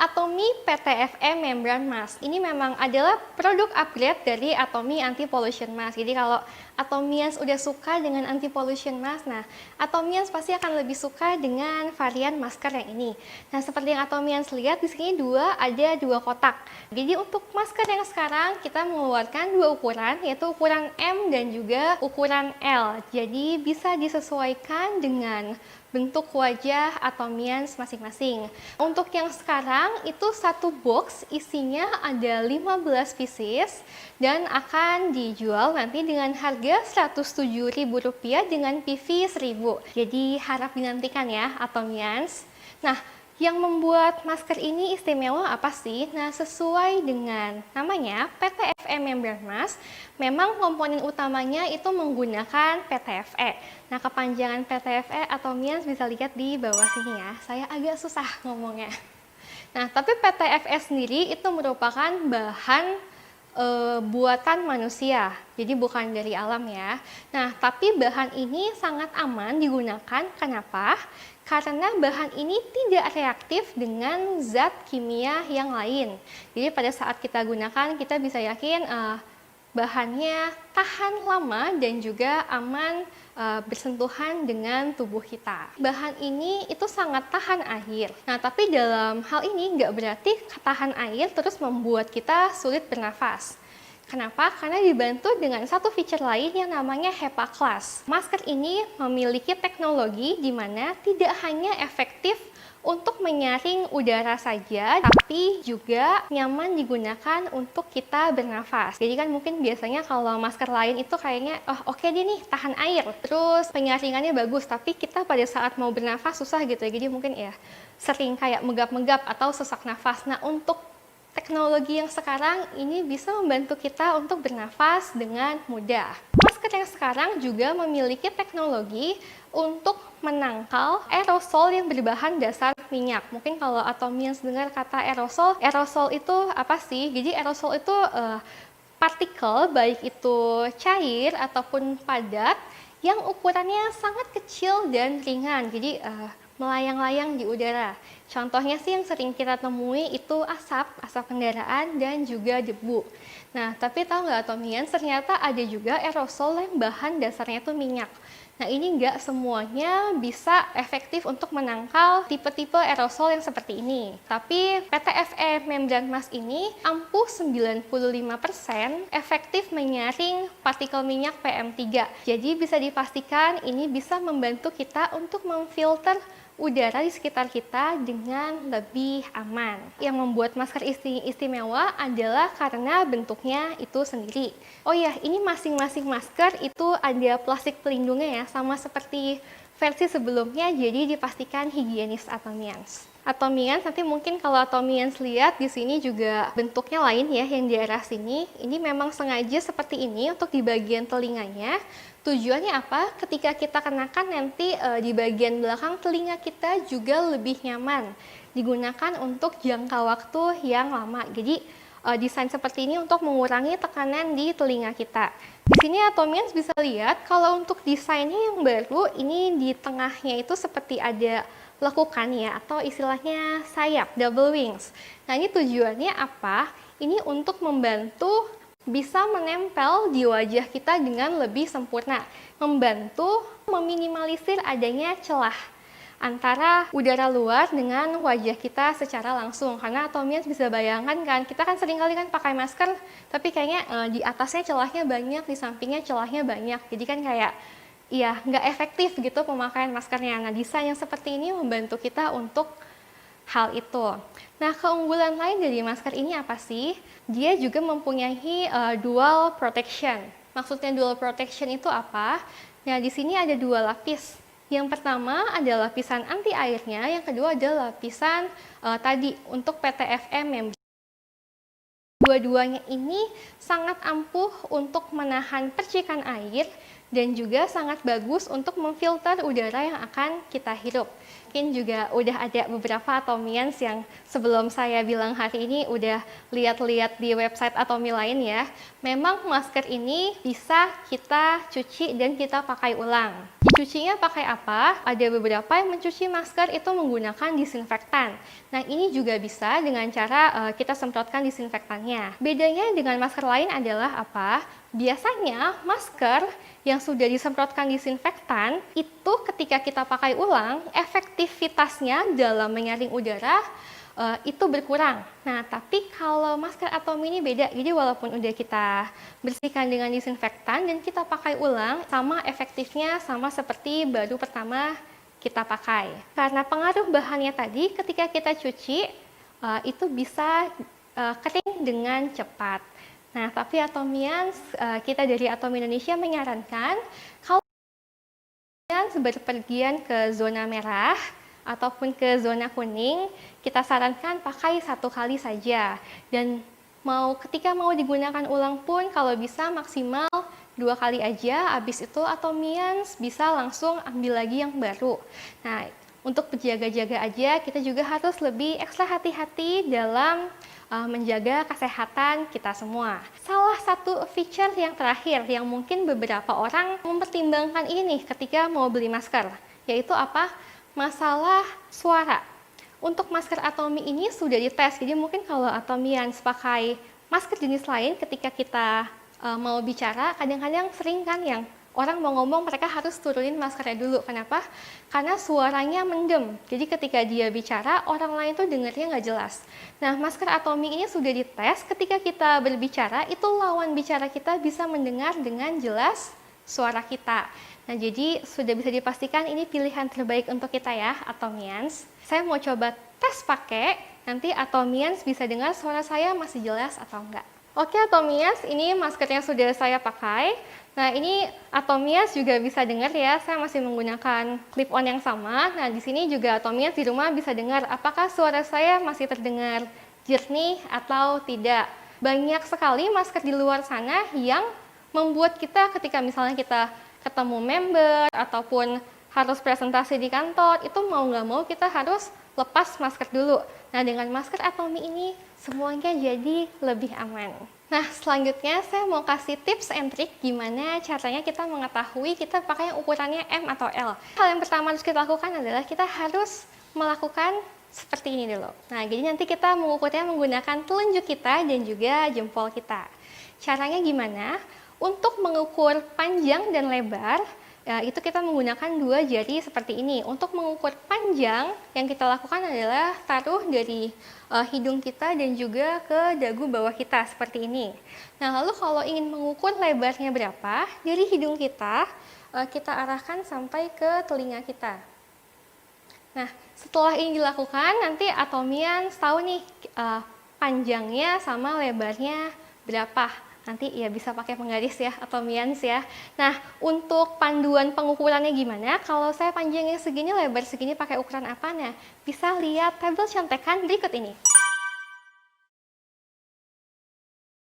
Atomy PTFE Membran Mask. Ini memang adalah produk upgrade dari Atomy Anti-Pollution Mask. Jadi kalau Atomians udah suka dengan Anti-Pollution Mask, nah Atomians pasti akan lebih suka dengan varian masker yang ini. Nah seperti yang Atomians lihat di sini ada dua kotak. Jadi untuk masker yang sekarang kita mengeluarkan dua ukuran, yaitu ukuran M dan juga ukuran L. Jadi bisa disesuaikan dengan bentuk wajah Atomians masing-masing. Untuk yang sekarang itu satu box isinya ada 15 pieces dan akan dijual nanti dengan harga Rp107.000 dengan PV 1000. Jadi harap dinantikan ya Atomians. Nah, yang membuat masker ini istimewa apa sih? Nah, sesuai dengan namanya, PTFE Membran Mask, memang komponen utamanya itu menggunakan PTFE. Nah, kepanjangan PTFE Atomians bisa lihat di bawah sini ya. Saya agak susah ngomongnya. Nah, tapi PTFE sendiri itu merupakan bahan buatan manusia, jadi bukan dari alam ya. Nah, tapi bahan ini sangat aman digunakan. Kenapa? Karena bahan ini tidak reaktif dengan zat kimia yang lain. Jadi pada saat kita gunakan, kita bisa yakin bahannya tahan lama dan juga aman bersentuhan dengan tubuh kita. Bahan ini itu sangat tahan air. Nah, tapi dalam hal ini nggak berarti tahan air terus membuat kita sulit bernafas. Kenapa? Karena dibantu dengan satu feature lain yang namanya HEPA Class. Masker ini memiliki teknologi di mana tidak hanya efektif untuk menyaring udara saja, tapi juga nyaman digunakan untuk kita bernafas. Jadi kan mungkin biasanya kalau masker lain itu kayaknya, oh oke deh nih tahan air, terus penyaringannya bagus, tapi kita pada saat mau bernafas susah gitu ya. Jadi mungkin ya sering kayak megap-megap atau sesak nafas. Nah, untuk teknologi yang sekarang ini bisa membantu kita untuk bernafas dengan mudah. Masker yang sekarang juga memiliki teknologi untuk menangkal aerosol yang berbahan dasar minyak. Mungkin kalau Atomians dengar kata aerosol, aerosol itu apa sih? Jadi aerosol itu partikel, baik itu cair ataupun padat, yang ukurannya sangat kecil dan ringan. Jadi melayang-layang di udara. Contohnya sih yang sering kita temui itu asap kendaraan dan juga debu. Nah, tapi tahu nggak Atomians, ternyata ada juga aerosol yang bahan dasarnya itu minyak. Nah, ini nggak semuanya bisa efektif untuk menangkal tipe-tipe aerosol yang seperti ini. Tapi PTFE Membran Mask ini ampuh 95% efektif menyaring partikel minyak PM3. Jadi bisa dipastikan ini bisa membantu kita untuk memfilter udara di sekitar kita dengan lebih aman. Yang membuat masker istimewa adalah karena bentuknya itu sendiri. Oh ya, ini masing-masing masker itu ada plastik pelindungnya ya, sama seperti versi sebelumnya, jadi dipastikan higienis Atomians. Atomians nanti mungkin kalau Atomians lihat di sini juga bentuknya lain ya, yang di arah sini. Ini memang sengaja seperti ini untuk di bagian telinganya. Tujuannya apa? Ketika kita kenakan nanti di bagian belakang telinga kita juga lebih nyaman. Digunakan untuk jangka waktu yang lama. Jadi desain seperti ini untuk mengurangi tekanan di telinga kita. Di sini Atomians bisa lihat kalau untuk desainnya yang baru, ini di tengahnya itu seperti ada lekukan ya, atau istilahnya sayap, double wings. Nah, ini tujuannya apa? Ini untuk membantu bisa menempel di wajah kita dengan lebih sempurna, membantu meminimalisir adanya celah antara udara luar dengan wajah kita secara langsung. Karena Atomians bisa bayangkan kan, kita kan seringkali kan pakai masker, tapi kayaknya di atasnya celahnya banyak, di sampingnya celahnya banyak. Jadi kan kayak, ya nggak efektif gitu pemakaian maskernya. Nah, desain yang seperti ini membantu kita untuk hal itu. Nah, keunggulan lain dari masker ini apa sih? Dia juga mempunyai dual protection. Maksudnya dual protection itu apa? Nah, di sini ada dua lapis. Yang pertama adalah lapisan anti airnya, yang kedua adalah lapisan tadi untuk PTFE Membran. Dua-duanya ini sangat ampuh untuk menahan percikan air dan juga sangat bagus untuk memfilter udara yang akan kita hirup. Mungkin juga udah ada beberapa Atomians yang sebelum saya bilang hari ini udah lihat-lihat di website Atomy lain ya. Memang masker ini bisa kita cuci dan kita pakai ulang. Mencucinya pakai apa? Ada beberapa yang mencuci masker itu menggunakan disinfektan. Nah, ini juga bisa dengan cara kita semprotkan disinfektannya. Bedanya dengan masker lain adalah apa? Biasanya masker yang sudah disemprotkan disinfektan itu ketika kita pakai ulang, efektivitasnya dalam menyaring udara itu berkurang. Nah, tapi kalau masker Atomy ini beda. Jadi walaupun udah kita bersihkan dengan disinfektan dan kita pakai ulang, sama efektifnya sama seperti baru pertama kita pakai. Karena pengaruh bahannya tadi, ketika kita cuci itu bisa kering dengan cepat. Nah, tapi Atomians, kita dari Atomy Indonesia menyarankan kalau kalian berpergian ke zona merah ataupun ke zona kuning, kita sarankan pakai 1 kali saja. Dan ketika mau digunakan ulang pun kalau bisa maksimal 2 kali aja, habis itu Atomians bisa langsung ambil lagi yang baru. Nah, untuk berjaga-jaga aja, kita juga harus lebih ekstra hati-hati dalam menjaga kesehatan kita semua. Salah satu feature yang terakhir yang mungkin beberapa orang mempertimbangkan ini ketika mau beli masker, yaitu apa? Masalah suara. Untuk masker Atomy ini sudah dites, jadi mungkin kalau Atomians pakai masker jenis lain ketika kita mau bicara, kadang-kadang sering kan yang orang mau ngomong mereka harus turunin maskernya dulu. Kenapa? Karena suaranya mendem. Jadi ketika dia bicara, orang lain tuh dengarnya nggak jelas. Nah, masker Atomy ini sudah dites, ketika kita berbicara, itu lawan bicara kita bisa mendengar dengan jelas suara kita. Nah, jadi sudah bisa dipastikan ini pilihan terbaik untuk kita ya, Atomians. Saya mau coba tes pakai, nanti Atomians bisa dengar suara saya masih jelas atau enggak. Oke Atomians, ini maskernya sudah saya pakai. Nah, ini Atomians juga bisa dengar ya, saya masih menggunakan clip-on yang sama. Nah, di sini juga Atomians di rumah bisa dengar apakah suara saya masih terdengar jernih atau tidak. Banyak sekali masker di luar sana yang membuat kita ketika misalnya kita ketemu member ataupun harus presentasi di kantor, itu mau nggak mau kita harus lepas masker dulu. Nah, dengan masker Atomy ini semuanya jadi lebih aman. Nah, selanjutnya saya mau kasih tips and trick gimana caranya kita mengetahui kita pakai yang ukurannya M atau L. Hal yang pertama harus kita lakukan adalah kita harus melakukan seperti ini dulu. Nah, jadi nanti kita mengukurnya menggunakan telunjuk kita dan juga jempol kita. Caranya gimana? Untuk mengukur panjang dan lebar, itu kita menggunakan 2 jari seperti ini. Untuk mengukur panjang, yang kita lakukan adalah taruh dari hidung kita dan juga ke dagu bawah kita, seperti ini. Nah, lalu kalau ingin mengukur lebarnya berapa, dari hidung kita, kita arahkan sampai ke telinga kita. Nah, setelah ini dilakukan, nanti Atomians tahu nih panjangnya sama lebarnya berapa. Nanti ya bisa pakai penggaris ya, Atomians ya. Nah, untuk panduan pengukurannya gimana? Kalau saya panjangnya segini, lebar segini, pakai ukuran apa? Nah, bisa lihat tabel contekan berikut ini.